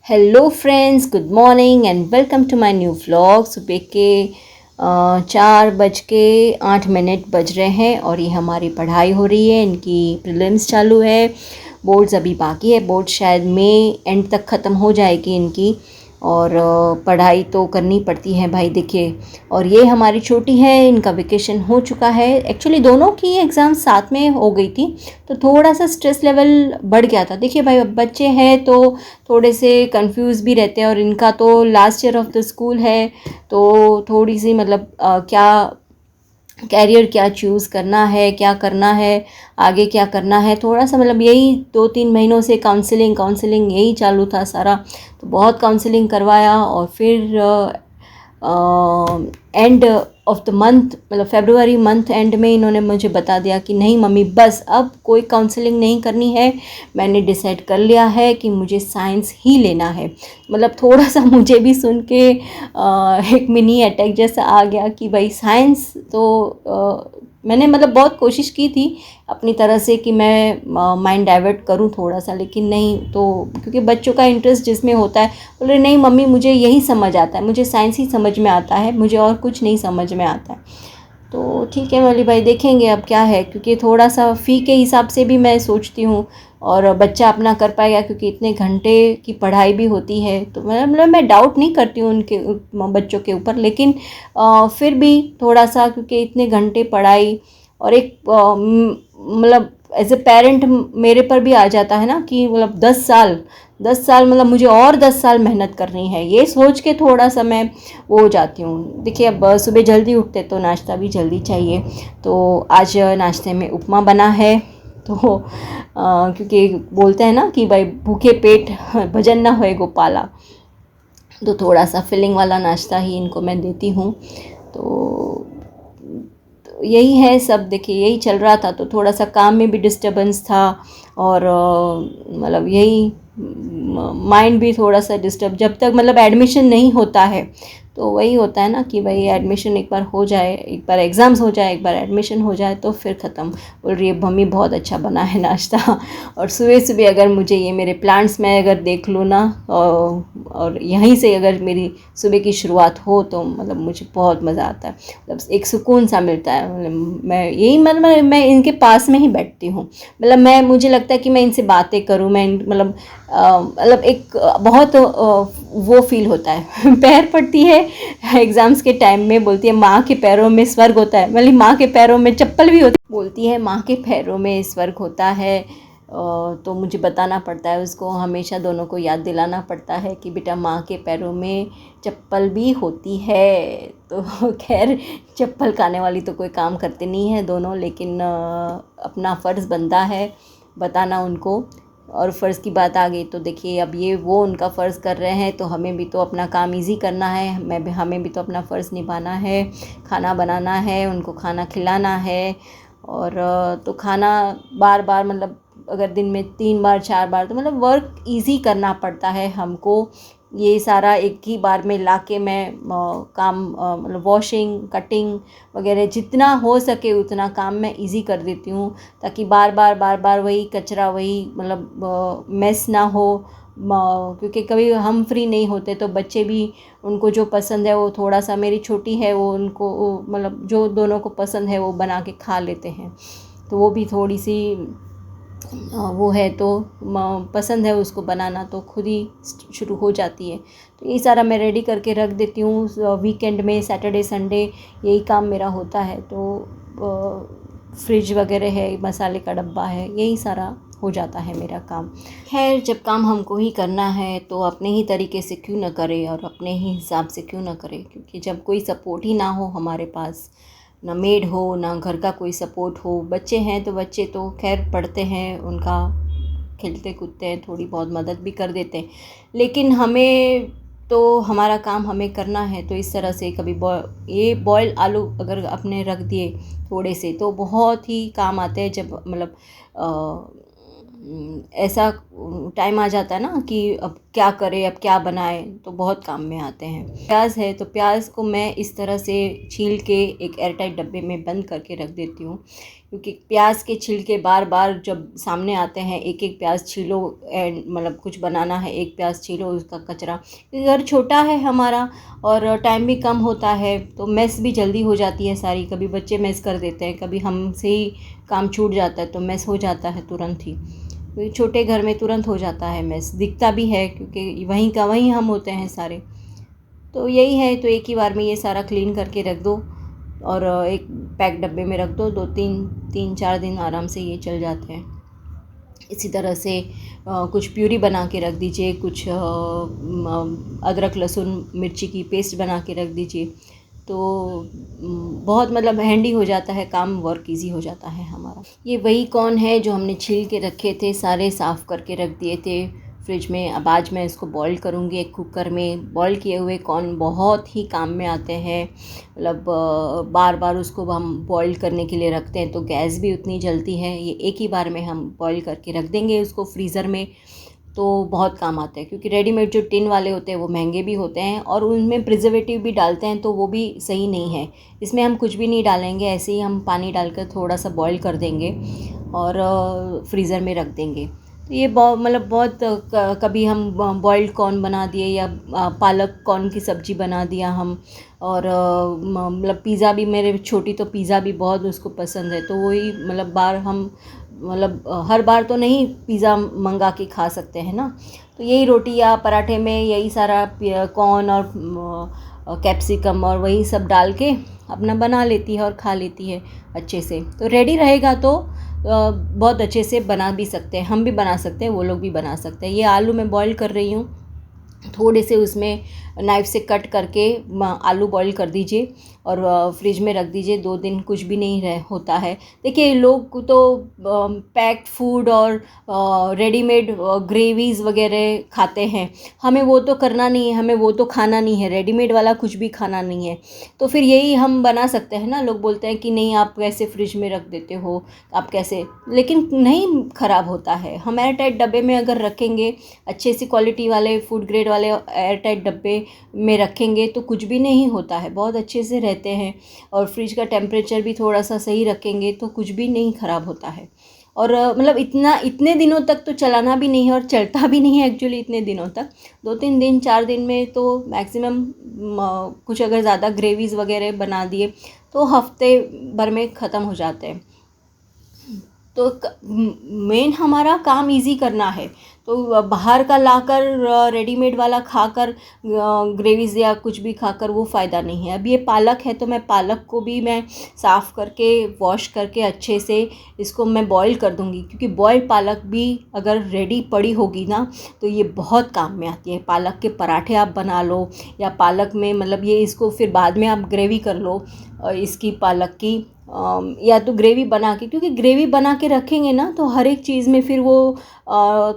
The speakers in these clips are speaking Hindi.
Hello friends, good morning and welcome to my new vlog. सुबह के 4:08 बज रहे हैं और ये हमारी पढ़ाई हो रही है। इनकी प्रीलिम्स चालू है, बोर्ड्स अभी बाकी है। बोर्ड शायद मई एंड तक ख़त्म हो जाएगी इनकी। और पढ़ाई तो करनी पड़ती है भाई, देखिए। और ये हमारी छोटी है, इनका वेकेशन हो चुका है। एक्चुअली दोनों की एग्ज़ाम साथ में हो गई थी, तो थोड़ा सा स्ट्रेस लेवल बढ़ गया था। देखिए भाई, अब बच्चे हैं तो थोड़े से कंफ्यूज भी रहते हैं, और इनका तो last year of the school है, तो थोड़ी सी मतलब क्या कैरियर क्या चूज़ करना है, क्या करना है, आगे क्या करना है, थोड़ा सा मतलब यही 2-3 महीनों से काउंसलिंग यही चालू था सारा। तो बहुत काउंसलिंग करवाया, और फिर एंड ऑफ द मंथ, मतलब फरवरी मंथ एंड में इन्होंने मुझे बता दिया कि नहीं मम्मी, बस अब कोई काउंसलिंग नहीं करनी है, मैंने डिसाइड कर लिया है कि मुझे साइंस ही लेना है। मतलब थोड़ा सा मुझे भी सुन के एक मिनी अटैक जैसा आ गया कि भाई साइंस तो मैंने मतलब बहुत कोशिश की थी अपनी तरह से कि मैं माइंड डाइवर्ट करूं थोड़ा सा, लेकिन नहीं। तो क्योंकि बच्चों का इंटरेस्ट जिसमें होता है, बोल रहे नहीं मम्मी, मुझे यही समझ आता है, मुझे साइंस ही समझ में आता है, मुझे और कुछ नहीं समझ में आता है। तो ठीक है मौली भाई, देखेंगे अब क्या है, क्योंकि थोड़ा सा फ़ी के हिसाब से भी मैं सोचती हूँ, और बच्चा अपना कर पाएगा, क्योंकि इतने घंटे की पढ़ाई भी होती है। तो मतलब मैं डाउट नहीं करती हूँ उनके बच्चों के ऊपर, लेकिन फिर भी थोड़ा सा, क्योंकि इतने घंटे पढ़ाई, और एक मतलब एज ए पेरेंट मेरे पर भी आ जाता है ना कि मतलब 10 साल मतलब मुझे और 10 साल मेहनत करनी है, ये सोच के थोड़ा सा मैं वो हो जाती हूँ। देखिए, अब सुबह जल्दी उठते तो नाश्ता भी जल्दी चाहिए। तो आज नाश्ते में उपमा बना है। तो क्योंकि बोलते हैं ना कि भाई भूखे पेट भजन ना होए गोपाला, तो थोड़ा सा फिलिंग वाला नाश्ता ही इनको मैं देती हूँ। तो यही है सब। देखिए, यही चल रहा था, तो थोड़ा सा काम में भी डिस्टर्बेंस था, और मतलब यही माइंड भी थोड़ा सा डिस्टर्ब, जब तक मतलब एडमिशन नहीं होता है। तो वही होता है ना कि भाई एडमिशन एक बार हो जाए, एक बार एग्ज़ाम्स हो जाए, एक बार एडमिशन हो जाए, तो फिर ख़त्म। बोल रही है मम्मी बहुत अच्छा बना है नाश्ता। और सुबह सुबह अगर मुझे ये मेरे प्लांट्स में अगर देख लो ना, और यहीं से अगर मेरी सुबह की शुरुआत हो, तो मतलब मुझे बहुत मज़ा आता है, मतलब एक सुकून सा मिलता है। मतलब मैं यही मतलब मैं इनके पास में ही बैठती हूँ, मतलब मुझे लगता है कि मैं इनसे बातें करूँ, मैं मतलब मतलब एक बहुत वो फील होता है। पैर पड़ती है एग्ज़ाम्स के टाइम में, बोलती है माँ के पैरों में स्वर्ग होता है, मतलब माँ के पैरों में चप्पल भी होती है, बोलती है माँ के पैरों में स्वर्ग होता है। तो मुझे बताना पड़ता है उसको, हमेशा दोनों को याद दिलाना पड़ता है कि बेटा माँ के पैरों में चप्पल भी होती है। तो खैर, चप्पल खाने वाली तो कोई काम करते नहीं है दोनों, लेकिन अपना फ़र्ज़ बनता है बताना उनको। और फ़र्ज़ की बात आ गई तो देखिए, अब ये वो उनका फ़र्ज़ कर रहे हैं, तो हमें भी तो अपना काम इजी करना है, हमें भी तो अपना फ़र्ज़ निभाना है, खाना बनाना है, उनको खाना खिलाना है। और तो खाना बार बार मतलब अगर दिन में 3 बार 4 बार, तो मतलब वर्क इजी करना पड़ता है हमको। ये सारा एक ही बार में लाके मैं काम मतलब वॉशिंग कटिंग वगैरह जितना हो सके उतना काम मैं इजी कर देती हूँ, ताकि बार बार वही कचरा, वही मतलब मेस ना हो। क्योंकि कभी हम फ्री नहीं होते, तो बच्चे भी, उनको जो पसंद है वो, थोड़ा सा मेरी छोटी है वो, उनको मतलब जो दोनों को पसंद है वो बना के खा लेते हैं। तो वो भी थोड़ी सी वो है, तो पसंद है उसको बनाना, तो खुद ही शुरू हो जाती है। तो ये सारा मैं रेडी करके रख देती हूँ। वीकेंड में सैटरडे संडे यही काम मेरा होता है। तो फ्रिज वगैरह है, मसाले का डब्बा है, यही सारा हो जाता है मेरा काम। खैर, जब काम हमको ही करना है तो अपने ही तरीके से क्यों ना करें, और अपने ही हिसाब से क्यों ना करें, क्योंकि जब कोई सपोर्ट ही ना हो हमारे पास, ना मेड हो, ना घर का कोई सपोर्ट हो। बच्चे हैं तो बच्चे तो खैर पढ़ते हैं, उनका खेलते कूदते हैं, थोड़ी बहुत मदद भी कर देते हैं, लेकिन हमें तो हमारा काम हमें करना है। तो इस तरह से कभी ये बॉयल आलू अगर अपने रख दिए थोड़े से, तो बहुत ही काम आते हैं। जब मतलब ऐसा टाइम आ जाता है ना कि अब क्या करें, अब क्या बनाएं, तो बहुत काम में आते हैं। प्याज है, तो प्याज को मैं इस तरह से छील के एक एयरटाइट डब्बे में बंद करके रख देती हूँ, क्योंकि प्याज के छिलके बार बार जब सामने आते हैं, एक एक प्याज छीलो एंड मतलब कुछ बनाना है, एक प्याज छीलो उसका कचरा, क्योंकि घर छोटा है हमारा और टाइम भी कम होता है, तो मेस भी जल्दी हो जाती है सारी। कभी बच्चे मेस कर देते हैं, कभी हमसे ही काम छूट जाता है तो मेस हो जाता है तुरंत ही। तो छोटे घर में तुरंत हो जाता है मेस, दिखता भी है क्योंकि वहीं का वहीं हम होते हैं सारे। तो यही है, तो एक ही बार में ये सारा क्लीन करके रख दो और एक पैक डब्बे में रख दो। 3-4 दिन आराम से ये चल जाते हैं। इसी तरह से कुछ प्यूरी बना के रख दीजिए, कुछ अदरक लहसुन मिर्ची की पेस्ट बना के रख दीजिए, तो बहुत मतलब हैंडी हो जाता है काम, वर्क इजी हो जाता है हमारा। ये वही कॉर्न है जो हमने छील के रखे थे, सारे साफ़ करके रख दिए थे फ्रिज में। अब आज मैं इसको बॉईल करूँगी एक कुकर में। बॉईल किए हुए कॉर्न बहुत ही काम में आते हैं, मतलब बार बार उसको हम बॉईल करने के लिए रखते हैं तो गैस भी उतनी जलती है। ये एक ही बार में हम बॉईल करके रख देंगे उसको फ्रीज़र में, तो बहुत काम आता है। क्योंकि रेडीमेड जो टिन वाले होते हैं वो महंगे भी होते हैं और उनमें प्रिजर्वेटिव भी डालते हैं, तो वो भी सही नहीं है। इसमें हम कुछ भी नहीं डालेंगे, ऐसे ही हम पानी डालकर थोड़ा सा बॉईल कर देंगे और फ्रीज़र में रख देंगे। तो ये मतलब बहुत कभी हम बॉइल्ड कॉर्न बना दिए या पालक कॉर्न की सब्ज़ी बना दिया हम। और मतलब पिज़्ज़ा भी, मेरे छोटी तो पिज़्ज़ा भी बहुत उसको पसंद है, तो वही मतलब बार हम मतलब हर बार तो नहीं पिज़्ज़ा मंगा के खा सकते हैं ना। तो यही रोटी या पराठे में यही सारा कॉर्न और कैप्सिकम और वही सब डाल के अपना बना लेती है और खा लेती है अच्छे से। तो रेडी रहेगा तो बहुत अच्छे से बना भी सकते हैं, हम भी बना सकते हैं, वो लोग भी बना सकते हैं। ये आलू मैं बॉईल कर रही हूँ, थोड़े से उसमें नाइफ़ से कट करके आलू बॉईल कर दीजिए और फ्रिज में रख दीजिए। 2 दिन कुछ भी नहीं होता है। देखिए लोग तो पैक्ड फूड और रेडीमेड ग्रेवीज़ वगैरह खाते हैं, हमें वो तो करना नहीं है, हमें वो तो खाना नहीं है, रेडीमेड वाला कुछ भी खाना नहीं है। तो फिर यही हम बना सकते हैं ना। लोग बोलते हैं कि नहीं आप कैसे फ्रिज में रख देते हो, आप कैसे, लेकिन नहीं ख़राब होता है। हम एयर टाइट डब्बे में अगर रखेंगे, अच्छे सी क्वालिटी वाले फूड ग्रेड वाले एयर टाइट डब्बे में रखेंगे तो कुछ भी नहीं होता है, बहुत अच्छे से रहते हैं। और फ्रिज का टेम्परेचर भी थोड़ा सा सही रखेंगे तो कुछ भी नहीं ख़राब होता है। और मतलब इतने दिनों तक तो चलाना भी नहीं है और चलता भी नहीं है एक्चुअली इतने दिनों तक। 2-3 दिन 4 दिन में तो मैक्सिमम कुछ अगर ज़्यादा ग्रेवीज़ वगैरह बना दिए तो हफ्ते भर में ख़त्म हो जाते हैं। तो मेन हमारा काम इजी करना है, तो बाहर का लाकर रेडीमेड वाला खाकर ग्रेवीज़ या कुछ भी खाकर वो फ़ायदा नहीं है। अब ये पालक है तो मैं पालक को भी मैं साफ़ करके वॉश करके अच्छे से इसको मैं बॉईल कर दूँगी, क्योंकि बॉइल्ड पालक भी अगर रेडी पड़ी होगी ना तो ये बहुत काम में आती है। पालक के पराठे आप बना लो या पालक में मतलब ये इसको फिर बाद में आप ग्रेवी कर लो इसकी पालक की, या तो ग्रेवी बना के, क्योंकि ग्रेवी बना के रखेंगे ना तो हर एक चीज़ में फिर वो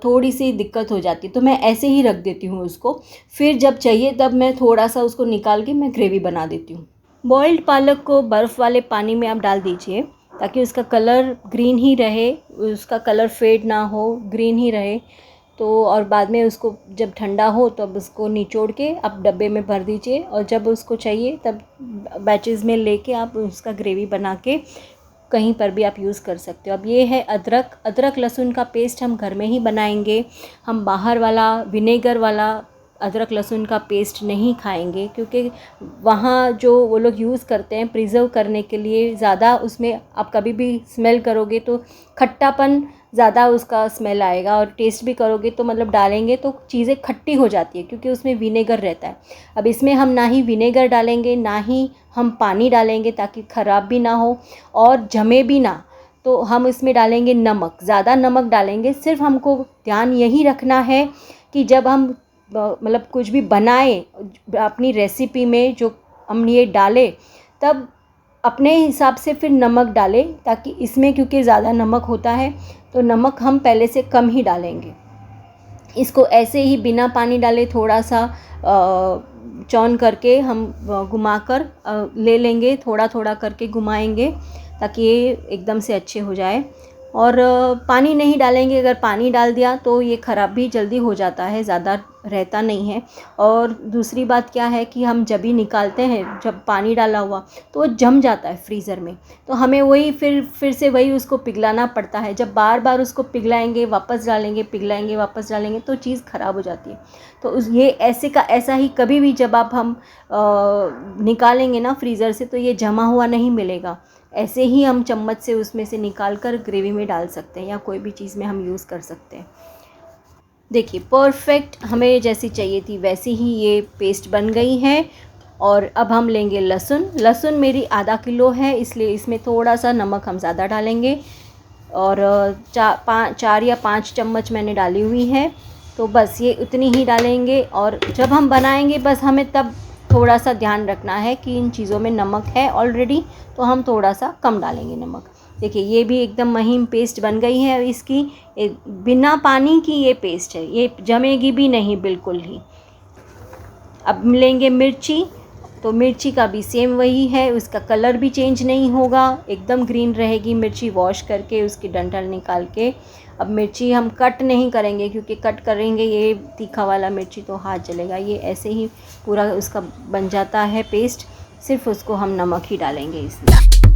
थोड़ी सी दिक्कत हो जाती है। तो मैं ऐसे ही रख देती हूँ उसको, फिर जब चाहिए तब मैं थोड़ा सा उसको निकाल के मैं ग्रेवी बना देती हूँ। बॉइल्ड पालक को बर्फ़ वाले पानी में आप डाल दीजिए ताकि उसका कलर ग्रीन ही रहे, उसका कलर फेड ना हो, ग्रीन ही रहे। तो और बाद में उसको जब ठंडा हो तब उसको निचोड़ के आप डब्बे में भर दीजिए और जब उसको चाहिए तब बैचेज़ में लेके आप उसका ग्रेवी बना के कहीं पर भी आप यूज़ कर सकते हो। अब ये है अदरक लहसुन का पेस्ट हम घर में ही बनाएंगे। हम बाहर वाला विनेगर वाला अदरक लहसुन का पेस्ट नहीं खाएंगे, क्योंकि वहाँ जो वो लोग यूज़ करते हैं प्रिजर्व करने के लिए ज़्यादा, उसमें आप कभी भी स्मेल करोगे तो खट्टापन ज़्यादा उसका स्मेल आएगा और टेस्ट भी करोगे तो मतलब डालेंगे तो चीज़ें खट्टी हो जाती है क्योंकि उसमें विनेगर रहता है। अब इसमें हम ना ही विनेगर डालेंगे ना ही हम पानी डालेंगे ताकि ख़राब भी ना हो और जमे भी ना। तो हम इसमें डालेंगे नमक, ज़्यादा नमक डालेंगे। सिर्फ हमको ध्यान यही रखना है कि जब हम मतलब कुछ भी बनाएं अपनी रेसिपी में जो हम ये डालें तब अपने हिसाब से फिर नमक डालें, ताकि इसमें क्योंकि ज़्यादा नमक होता है तो नमक हम पहले से कम ही डालेंगे। इसको ऐसे ही बिना पानी डाले थोड़ा सा चॉन करके हम घुमाकर ले लेंगे, थोड़ा थोड़ा करके घुमाएंगे ताकि ये एकदम से अच्छे हो जाए। और पानी नहीं डालेंगे, अगर पानी डाल दिया तो ये ख़राब भी जल्दी हो जाता है, ज़्यादा रहता नहीं है। और दूसरी बात क्या है कि हम जब भी निकालते हैं, जब पानी डाला हुआ तो वो जम जाता है फ्रीज़र में, तो हमें वही फिर से वही उसको पिघलाना पड़ता है। जब बार बार उसको पिघलाएंगे, वापस डालेंगे, पिघलाएंगे, वापस डालेंगे, तो चीज़ ख़राब हो जाती है। तो ये ऐसे का ऐसा ही कभी भी जब आप हम निकालेंगे ना फ्रीज़र से, तो ये जमा हुआ नहीं मिलेगा। ऐसे ही हम चम्मच से उसमें से निकाल कर ग्रेवी में डाल सकते हैं या कोई भी चीज़ में हम यूज़ कर सकते हैं। देखिए परफेक्ट हमें जैसी चाहिए थी वैसी ही ये पेस्ट बन गई है। और अब हम लेंगे लहसुन। लहसुन मेरी आधा किलो है, इसलिए इसमें थोड़ा सा नमक हम ज़्यादा डालेंगे। और 4 या 5 चम्मच मैंने डाली हुई है, तो बस ये उतनी ही डालेंगे। और जब हम बनाएंगे बस हमें तब थोड़ा सा ध्यान रखना है कि इन चीज़ों में नमक है ऑलरेडी, तो हम थोड़ा सा कम डालेंगे नमक। देखिए ये भी एकदम महीन पेस्ट बन गई है इसकी, बिना पानी की ये पेस्ट है, ये जमेगी भी नहीं बिल्कुल ही। अब लेंगे मिर्ची, तो मिर्ची का भी सेम वही है, उसका कलर भी चेंज नहीं होगा, एकदम ग्रीन रहेगी मिर्ची। वॉश करके उसकी डंठल निकाल के, अब मिर्ची हम कट नहीं करेंगे क्योंकि कट करेंगे ये तीखा वाला मिर्ची तो हाथ जलेगा। ये ऐसे ही पूरा उसका बन जाता है पेस्ट, सिर्फ उसको हम नमक ही डालेंगे इसमें।